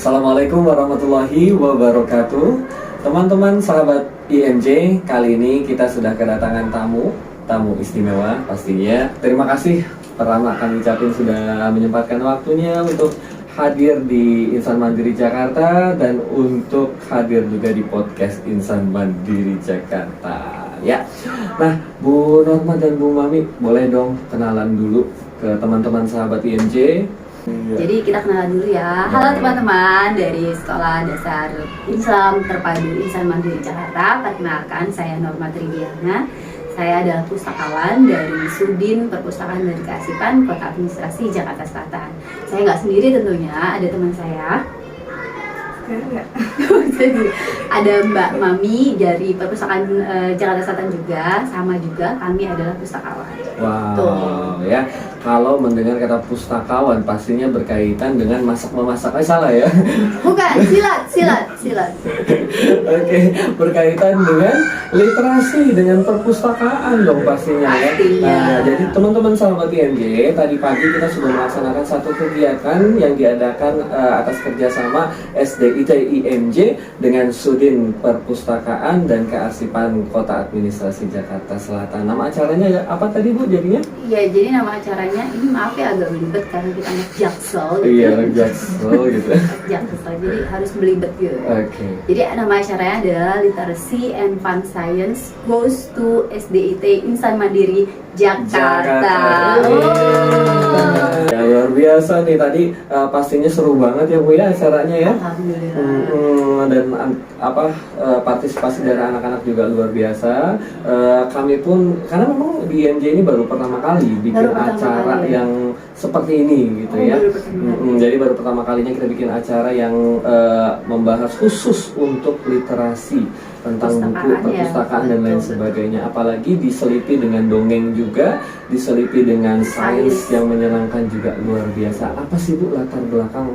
Assalamualaikum warahmatullahi wabarakatuh. Teman-teman sahabat IMJ, kali ini kita sudah kedatangan tamu istimewa pastinya. Terima kasih pertama kami ucapin sudah menyempatkan waktunya untuk hadir di Insan Mandiri Jakarta dan untuk hadir juga di podcast Insan Mandiri Jakarta. Ya, nah Bu Norma dan Bu Mami boleh dong kenalan dulu ke teman-teman sahabat IMJ. Jadi kita kenalan dulu ya. Halo teman-teman dari Sekolah Dasar Islam Terpadu Insan Mandiri Jakarta. Perkenalkan, saya Norma Tridiana. Saya adalah pustakawan dari Sudin Perpustakaan dan Kearsipan Kota Administrasi Jakarta Selatan. Saya nggak sendiri tentunya, ada teman saya. Jadi ada Mbak Mami dari Perpustakaan Jakarta Selatan juga, sama juga kami adalah pustakawan. Wow, Tuh. ya. Kalau mendengar kata pustakawan pastinya berkaitan dengan masak-memasak. Salah ya? Bukan, silat. Oke, berkaitan dengan literasi, dengan perpustakaan dong pastinya ya. Pastinya. Nah, jadi teman-teman sahabat IMJ, tadi pagi kita sudah melaksanakan satu kegiatan yang diadakan atas kerjasama SDIT IMJ dengan Sudin Perpustakaan dan Kearsipan Kota Administrasi Jakarta Selatan. Nama acaranya apa tadi Bu jadinya? Iya, jadi nama acaranya ini maaf ya agak belibet karena kita anak jaksel gitu. Iya, anak jaksel gitu. Jaksel, jadi harus belibet gitu. Oke. Jadi nama acaranya adalah Literacy and Fun Science Goes to SDIT Insan Mandiri Jakarta. Ya, luar biasa nih tadi pastinya seru banget ya Bu ya acaranya ya. Alhamdulillah. Dan partisipasi dari anak-anak juga luar biasa. Kami pun karena memang di IMJ ini baru pertama kali bikin acara yang seperti ini gitu ya. Jadi baru pertama kalinya kita bikin acara yang membahas khusus untuk literasi tentang buku, perpustakaan dan lain sebagainya. Apalagi diselipi dengan dongeng juga, diselipi dengan sains yang menyenangkan juga luar biasa. Apa sih Bu latar belakang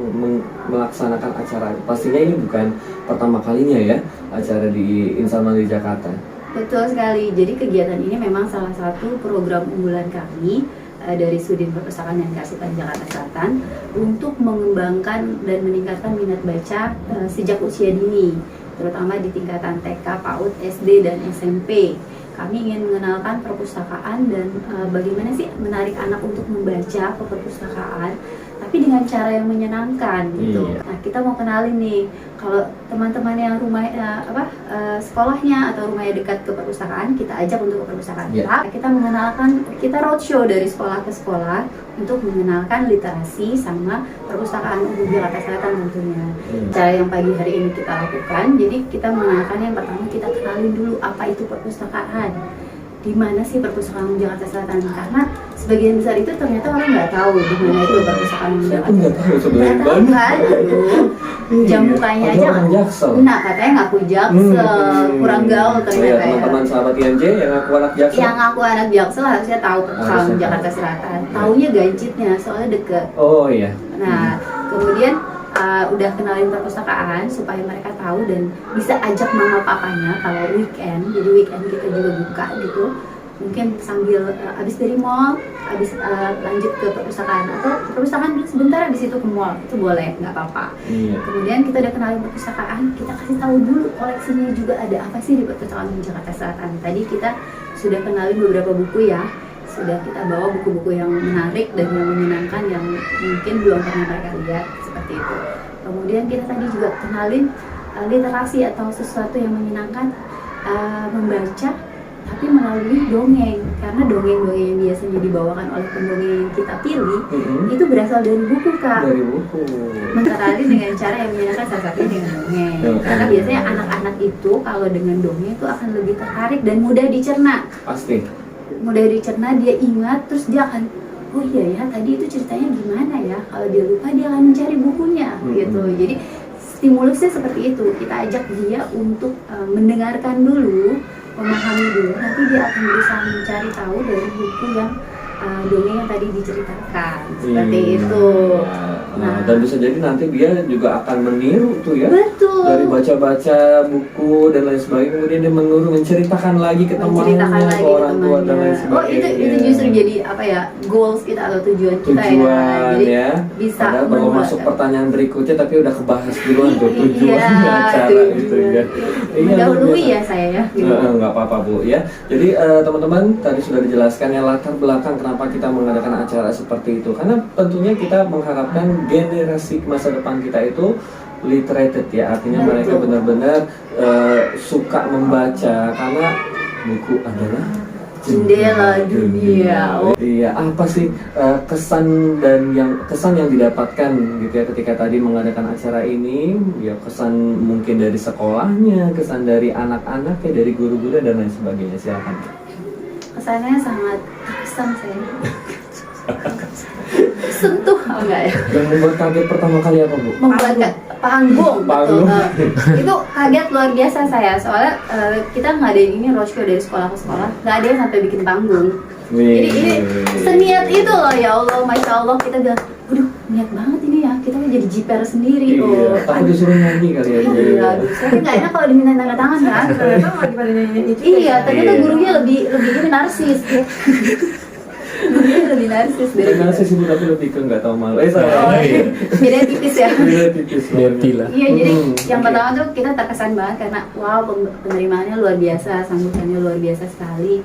melaksanakan acara? Pastinya ini bukan pertama kalinya ya acara di Insan Mandiri Jakarta. Betul sekali. Jadi kegiatan ini memang salah satu program unggulan kami dari Sudin Perpustakaan dan Kearsipan Jakarta Selatan untuk mengembangkan dan meningkatkan minat baca sejak usia dini, terutama di tingkatan TK, PAUD, SD, dan SMP. Kami ingin mengenalkan perpustakaan dan bagaimana sih menarik anak untuk membaca ke perpustakaan, tapi dengan cara yang menyenangkan gitu. Iya. Nah, kita mau kenalin nih, kalau teman-teman yang sekolahnya atau rumahnya dekat ke perpustakaan, kita ajak untuk ke perpustakaan. Yeah. Kita mengenalkan, kita roadshow dari sekolah ke sekolah untuk mengenalkan literasi sama perpustakaan umum Jakarta Selatan tentunya. Cara yang pagi hari ini kita lakukan, jadi kita mengenalkan yang pertama kita kenalin dulu apa itu perpustakaan. Di mana sih perpustakaan Jakarta Selatan? Karena sebagian besar itu ternyata orang nggak tahu di mana itu perpustakaan Jakarta. Nggak tahu sebenarnya kan? Jam bukanya aja. Nah, katanya ngaku jaksel, kurang gaul ternyata. Teman-teman sahabat IMJ yang ngaku anak jaksel. Yang ngaku anak jaksel harusnya tahu perpustakaan Jakarta Selatan. Taunya Gancitnya, soalnya deket. Oh iya. Nah, kemudian udah kenalin perpustakaan supaya mereka tahu dan bisa ajak mama papanya kalau weekend. Jadi weekend kita juga buka gitu, mungkin sambil abis dari mall, lanjut ke perpustakaan atau perpustakaan dulu sebentar di situ ke mall, itu boleh, nggak apa-apa. Kemudian kita udah kenalin perpustakaan, kita kasih tahu dulu koleksinya juga ada apa sih di perpustakaan Jakarta Selatan. Tadi kita sudah kenalin beberapa buku ya, sudah kita bawa buku-buku yang menarik dan yang menyenangkan yang mungkin belum pernah mereka lihat seperti itu. Kemudian kita tadi juga kenalin literasi atau sesuatu yang menyenangkan, membaca tapi melalui dongeng, karena dongeng-dongeng yang biasanya dibawakan oleh pendongeng yang kita pilih itu berasal dari buku Kak. Dari buku. Mengenalin dengan cara yang menyenangkan, salah satunya dengan dongeng. Karena biasanya anak-anak itu kalau dengan dongeng itu akan lebih tertarik dan mudah dicerna. Pasti. Mudah dicerna, dia ingat, terus dia akan, oh iya ya tadi itu ceritanya gimana ya, kalau dia lupa dia akan mencari bukunya gitu. Jadi stimulusnya seperti itu, kita ajak dia untuk mendengarkan dulu, memahami dulu, nanti dia akan bisa mencari tahu dari buku yang dongeng yang tadi diceritakan seperti itu. Nah, dan bisa jadi nanti dia juga akan meniru tuh ya. Betul. Dari baca-baca buku dan lain sebagainya, kemudian dia menceritakan lagi ke temannya, ke orang tua dan lain sebagainya. Itu justru jadi apa ya, goals kita atau tujuan kita Tujuan Jadi ya. bisa Padahal baru masuk pertanyaan berikutnya tapi udah kebahas duluan tuh tujuan acara itu ya. Mendahului ya saya ya. Gitu. Nggak apa-apa Bu ya. Jadi teman-teman tadi sudah dijelaskan ya latar belakang kenapa kita mengadakan acara seperti itu. Karena tentunya kita mengharapkan generasi masa depan kita itu literated ya, artinya mereka benar-benar suka membaca karena buku adalah jendela dunia. Iya, apa sih kesan yang didapatkan gitu ya ketika tadi mengadakan acara ini? Ya kesan mungkin dari sekolahnya, kesan dari anak-anaknya, dari guru-guru dan lain sebagainya. Silakan. Kesannya sangat kesan saya. Sentuh enggak ya? Yang membuat kaget pertama kali apa Bu? Membuat panggung. Betul. Itu kaget luar biasa saya, soalnya kita ngadain ini roadshow dari sekolah ke sekolah, nggak ada yang sampai bikin panggung. Jadi ini seniat itu loh, ya Allah, masya Allah, kita bilang, waduh niat banget ini ya, kita kan jadi jiper sendiri. Tapi disuruh nyanyi kali ya. Iya, saya nggak enak kalau diminta tanda tangan kan. Ternyata lagi pada nyanyi itu. Iya, ternyata gurunya lebih ini narsis ya. Gurunya lebih narsis dari Karena saya sih tapi lebih ke nggak tahu malu. Beda tipis ya. Beda tipis. lah. Iya, jadi yang pertama tuh kita terkesan banget karena wow, penerimaannya luar biasa, sambutannya luar biasa sekali.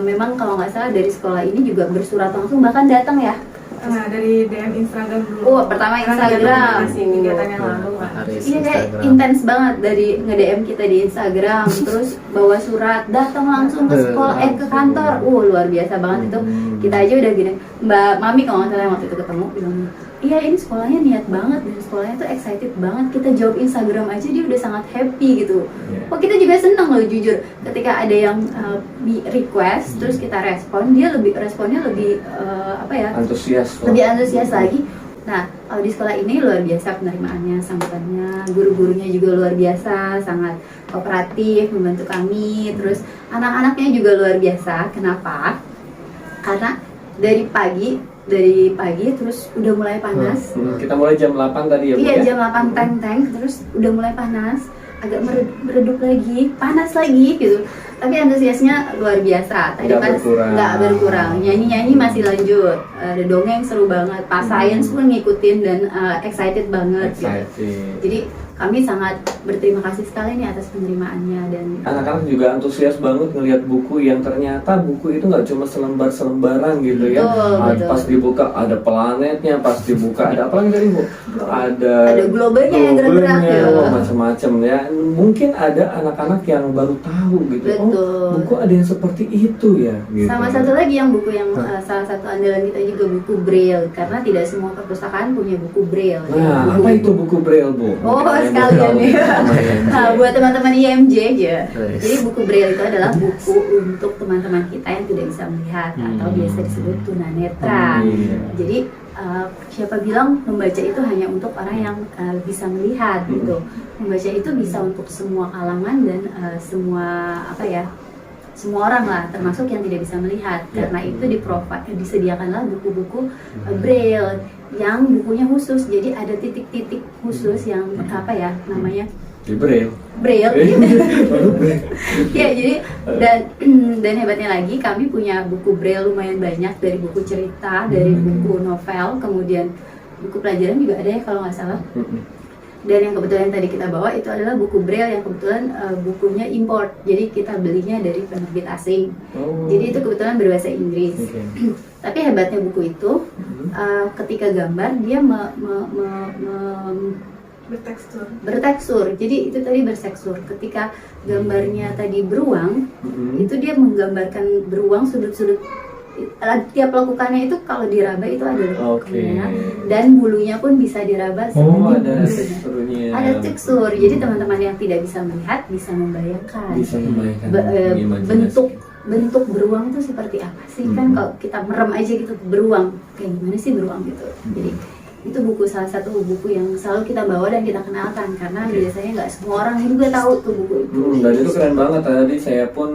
Memang kalau nggak salah dari sekolah ini juga bersurat langsung bahkan datang ya. Nah, dari DM Instagram dulu. Oh, pertama Instagram. Masih kegiatannya lalu. Iya, kayak intens banget dari nge-DM kita di Instagram, terus bawa surat, datang langsung ke sekolah, ke kantor. Luar biasa banget itu. Kita aja udah gini, Mbak Mami kalau nggak salah yang waktu itu ketemu bilang, iya ini sekolahnya niat banget dan sekolahnya tuh excited banget. Kita jawab Instagram aja dia udah sangat happy gitu. Oh, kita juga seneng loh jujur. Ketika ada yang request, terus kita respon, responnya lebih apa ya? Lebih antusias lagi. Nah, kalau di sekolah ini luar biasa penerimaannya, sambutannya, guru-gurunya juga luar biasa, sangat kooperatif, membantu kami. Terus anak-anaknya juga luar biasa. Kenapa? Karena dari pagi terus udah mulai panas. Kita mulai jam 8 tadi ya Bu? Iya, jam 8 teng-teng, terus udah mulai panas, agak meredup lagi, panas lagi gitu. Tapi antusiasnya luar biasa. Tadi nggak berkurang. Nyanyi masih lanjut. Ada dongeng seru banget. Pak Science pun ngikutin dan excited banget. Gitu. Jadi kami sangat berterima kasih sekali nih atas penerimaannya, dan anak-anak juga antusias banget ngelihat buku yang ternyata buku itu nggak cuma selembar-selembaran gitu ya. Betul. Pas dibuka ada planetnya, pas dibuka ada apa lagi tadi Bu? Ada globenya yang gerak-gerak ya. Macam-macam ya. Mungkin ada anak-anak yang baru tahu gitu. Betul. Oh, buku ada yang seperti itu ya. Gitu. Sama satu lagi yang buku yang salah satu andalan kita juga buku Braille, karena tidak semua perpustakaan punya buku Braille. Nah, apa itu buku Braille Bu? Oh, sekalian ya. Nah, buat teman-teman IMJ aja. Jadi buku Braille itu adalah buku untuk teman-teman kita yang tidak bisa melihat atau biasa disebut tunanetra. Jadi siapa bilang membaca itu hanya untuk orang yang bisa melihat gitu. Membaca itu bisa untuk semua kalangan dan semua orang lah, termasuk yang tidak bisa melihat. Karena itu disediakanlah buku-buku Braille yang bukunya khusus. Jadi ada titik-titik khusus yang namanya Braille. Ya, jadi dan hebatnya lagi kami punya buku Braille lumayan banyak, dari buku cerita, dari buku novel, kemudian buku pelajaran juga ada ya kalau nggak salah. Dan yang kebetulan tadi kita bawa itu adalah buku Braille yang kebetulan bukunya import, jadi kita belinya dari penerbit asing. Jadi itu kebetulan berbahasa Inggris. Tapi hebatnya buku itu ketika gambar dia bertekstur. Jadi itu tadi bertekstur. Ketika gambarnya tadi beruang, itu dia menggambarkan beruang sudut-sudut. Tiap lekukannya itu kalau diraba itu ada lekukannya, dan bulunya pun bisa diraba ada teksturnya. Ada tekstur. Jadi teman-teman yang tidak bisa melihat bisa membayangkan. Bentuk beruang itu seperti apa sih? Kan kalau kita merem aja gitu, beruang kayak gimana sih beruang gitu. Jadi itu salah satu buku yang selalu kita bawa dan kita kenalkan karena biasanya nggak semua orang juga tahu tuh buku itu. Dan itu keren banget, tadi saya pun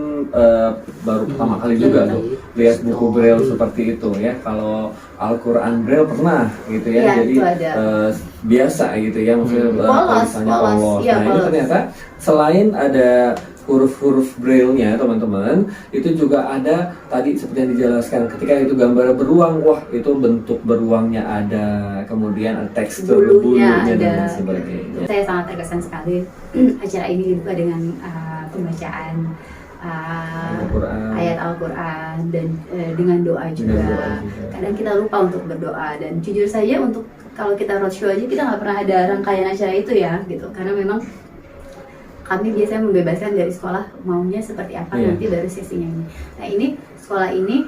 baru pertama kali juga tuh lihat buku Braille seperti itu ya. Kalau Al-Quran Braille pernah gitu ya, Ya, jadi itu ada. biasa gitu ya, maksudnya tulisannya polos. Iya, Nah ini polos. ternyata selain ada huruf-huruf Braille-nya teman-teman, itu juga ada tadi seperti yang dijelaskan, ketika itu gambar beruang, wah itu bentuk beruangnya ada, kemudian ada tekstur Bulunya bulunya dan ada. lain sebagainya. Saya sangat terkesan sekali acara ini dibuka dengan pembacaan Al-Quran. ayat Al-Quran dan dengan doa juga. Dengan doa juga. Kadang kita lupa untuk berdoa dan jujur saja untuk kalau kita roadshow aja kita nggak pernah ada rangkaian acara itu ya gitu, karena memang kami biasanya membebaskan dari sekolah maunya seperti apa nanti baru sesinya ini. Nah ini sekolah ini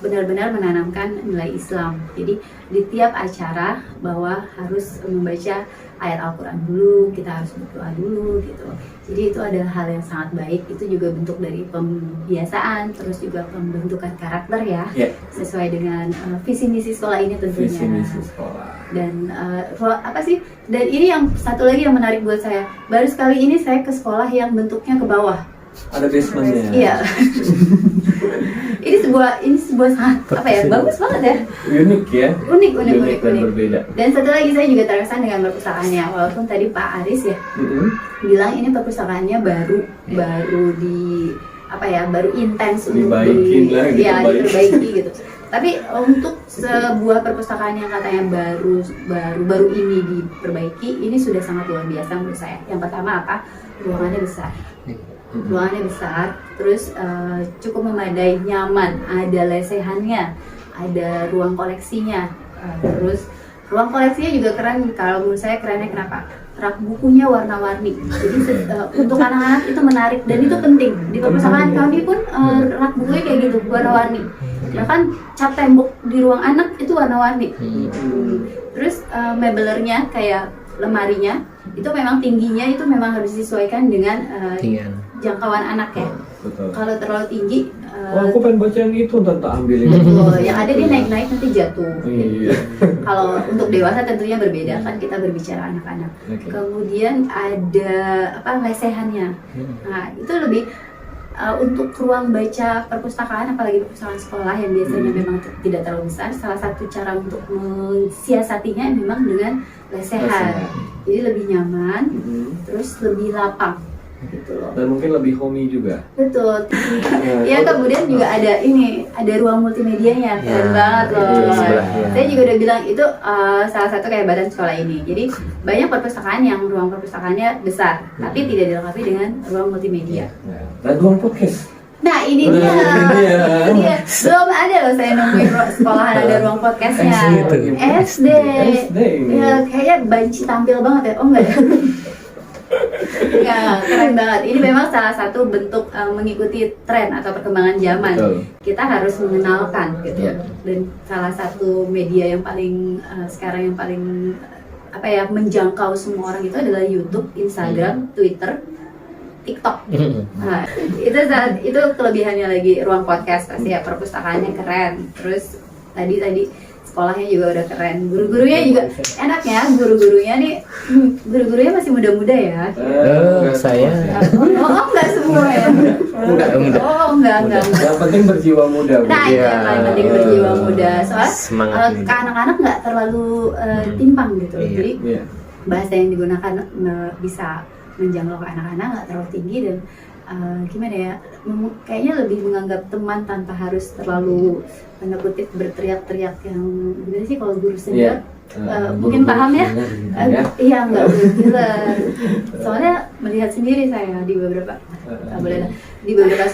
benar-benar menanamkan nilai Islam. Jadi di tiap acara bahwa harus membaca ayat Al-Quran dulu, kita harus berdoa dulu gitu. Jadi itu adalah hal yang sangat baik. Itu juga bentuk dari pembiasaan, terus juga pembentukan karakter ya, sesuai dengan visi misi sekolah ini tentunya. Visi misi sekolah. Dan apa sih? Dan ini yang satu lagi yang menarik buat saya. Baru sekali ini saya ke sekolah yang bentuknya ke bawah. Ada basementnya. Iya. ini sebuah sangat apa ya? Bagus banget ya. Unik ya. Unik dan berbeda. Dan satu lagi saya juga terkesan dengan perpustakaannya. Walaupun tadi Pak Aris ya bilang ini perpustakaannya baru di apa ya? Baru intens untuk diperbaiki gitu. Tapi untuk sebuah perpustakaan yang katanya baru ini diperbaiki, ini sudah sangat luar biasa menurut saya. Yang pertama apa? Ruangannya besar. Ruangannya besar, terus cukup memadai, nyaman, ada lesehannya, ada ruang koleksinya, terus ruang koleksinya juga keren. Kalau menurut saya kerennya kenapa? Rak bukunya warna-warni, jadi untuk anak-anak itu menarik dan itu penting. Di perpustakaan kami pun rak bukunya kayak gitu, warna-warni. Bahkan cat tembok di ruang anak itu warna-warni. Terus mebelernya kayak lemarinya itu memang tingginya itu memang harus disesuaikan dengan jangkauan anak ya. Betul. Kalau terlalu tinggi, aku pengen baca yang itu, tante ambil ini. betul. Yang ada dia naik-naik nanti jatuh. Iya. Kalau untuk dewasa tentunya berbeda kan, kita berbicara anak-anak. Kemudian ada lesehannya. Nah itu lebih untuk ruang baca perpustakaan, apalagi perpustakaan sekolah yang biasanya memang tidak terlalu besar. Salah satu cara untuk mensiasatinya memang dengan lesehan. Jadi lebih nyaman, terus lebih lapang. Gitu loh. Dan mungkin lebih homey juga. Betul. Ya kemudian juga ada ruang multimedianya, keren banget loh. Saya juga udah bilang itu salah satu kehebatan sekolah ini. Jadi banyak perpustakaan yang ruang perpustakaannya besar, tapi tidak dilengkapi dengan ruang multimedia. Dan ruang podcast. Nah ini dia. Belum ada loh saya nemuin sekolahan ada ruang podcastnya. SD. Ya kayaknya banci tampil banget ya. Oh enggak ya? Ya, keren banget. Ini memang salah satu bentuk mengikuti tren atau perkembangan zaman. Betul. Kita harus mengenalkan gitu. Dan salah satu media yang paling sekarang yang paling menjangkau semua orang itu adalah YouTube, Instagram, Twitter, TikTok. Nah, itu kelebihannya lagi ruang podcast pasti ya, perpustakaannya keren. Terus tadi sekolahnya juga udah keren, guru-gurunya juga enaknya, guru-gurunya masih muda-muda ya. Saya. Enggak semua ya. Enggak. Yang penting berjiwa muda. Nah, itu yang paling penting, berjiwa muda. Soalnya ke anak-anak nggak terlalu timpang gitu. Jadi bahasa yang digunakan bisa menjangkau ke anak-anak, nggak terlalu tinggi dan gimana ya, kayaknya lebih menganggap teman tanpa harus terlalu tanda kutip berteriak-teriak yang gimana sih kalau guru senior. Mungkin paham ya? Iya, nggak gila. Soalnya melihat sendiri saya di beberapa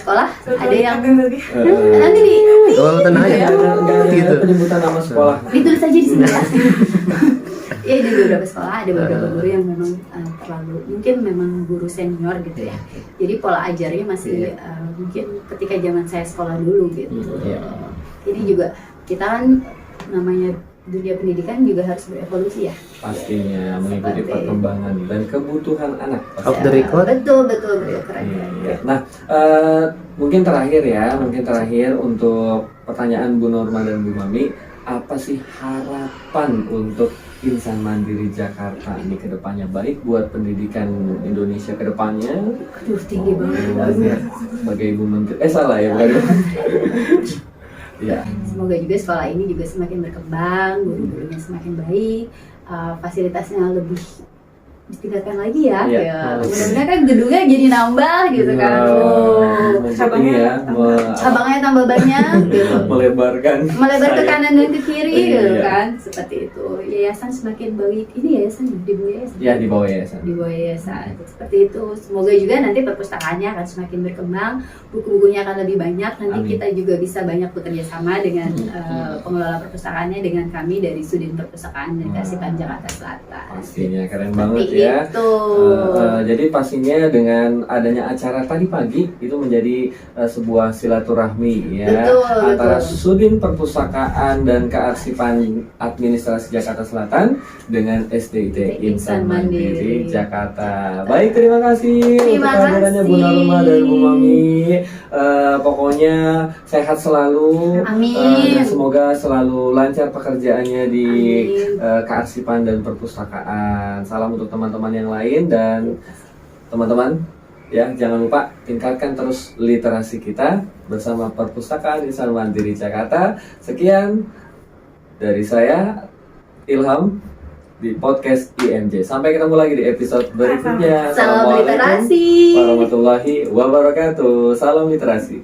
sekolah ada yang nanti tenang aja. Gitu. Penyebutan nama sekolah. ditulis aja di sini ya. Ya di beberapa sekolah ada beberapa guru yang memang terlalu, mungkin memang guru senior gitu ya. Jadi pola ajarnya masih mungkin ketika zaman saya sekolah dulu gitu. Ini juga kita kan namanya dunia pendidikan juga harus berevolusi ya. Pastinya mengikuti perkembangan dan kebutuhan anak. Off the record. Betul keren. Nah, mungkin terakhir untuk pertanyaan Bu Norma dan Bu Mami, apa sih harapan untuk Insan Mandiri Jakarta ini ke depannya, baik buat pendidikan Indonesia ke depannya? Aduh, tinggi banget. Sebagai Ibu Menteri, salah ya, bukan? Ya. Semoga juga sekolah ini juga semakin berkembang, guru-gurunya semakin baik, fasilitasnya lebih ditingkatkan lagi ya. Iya. Ya. Mudah-mudahan kan gedungnya jadi nambah gitu kan. Cabangnya ya, Cabangnya tambah banyak gitu. melebarkan Melebar ke sayap. kanan dan ke kiri gitu Iya. kan. Seperti itu. Yayasan semakin baik. Ini yayasan di bawah yayasan. Ya, di bawah yayasan. Di bawah yayasan. Seperti itu. Semoga juga nanti perpustakaannya akan semakin berkembang, buku-bukunya akan lebih banyak. Nanti Amin. kita juga bisa banyak bekerja sama dengan pengelola perpustakaannya, dengan kami dari Sudin Perpustakaan dan Kearsipan Jakarta Selatan. Pastinya keren banget Seperti ya. itu. Jadi pastinya dengan adanya acara tadi pagi itu menjadi sebuah silaturahmi ya, Betul, antara betul. Sudin Perpustakaan dan Kearsipan Administrasi Jakarta Selatan dengan SDIT Insan Mandiri Jakarta. Baik, terima kasih Terima untuk kehadirannya Bu kasih. Naruma dan Bu Mami. Pokoknya sehat selalu. Amin. Dan semoga selalu lancar pekerjaannya di Amin. Kearsipan dan Perpustakaan. Salam untuk teman-teman yang lain, dan teman-teman ya, jangan lupa tingkatkan terus literasi kita bersama Perpustakaan Insan Mandiri Jakarta. Sekian dari saya, Ilham, di podcast IMJ. Sampai ketemu lagi di episode berikutnya. Salam Assalamualaikum literasi. warahmatullahi wabarakatuh. Salam literasi.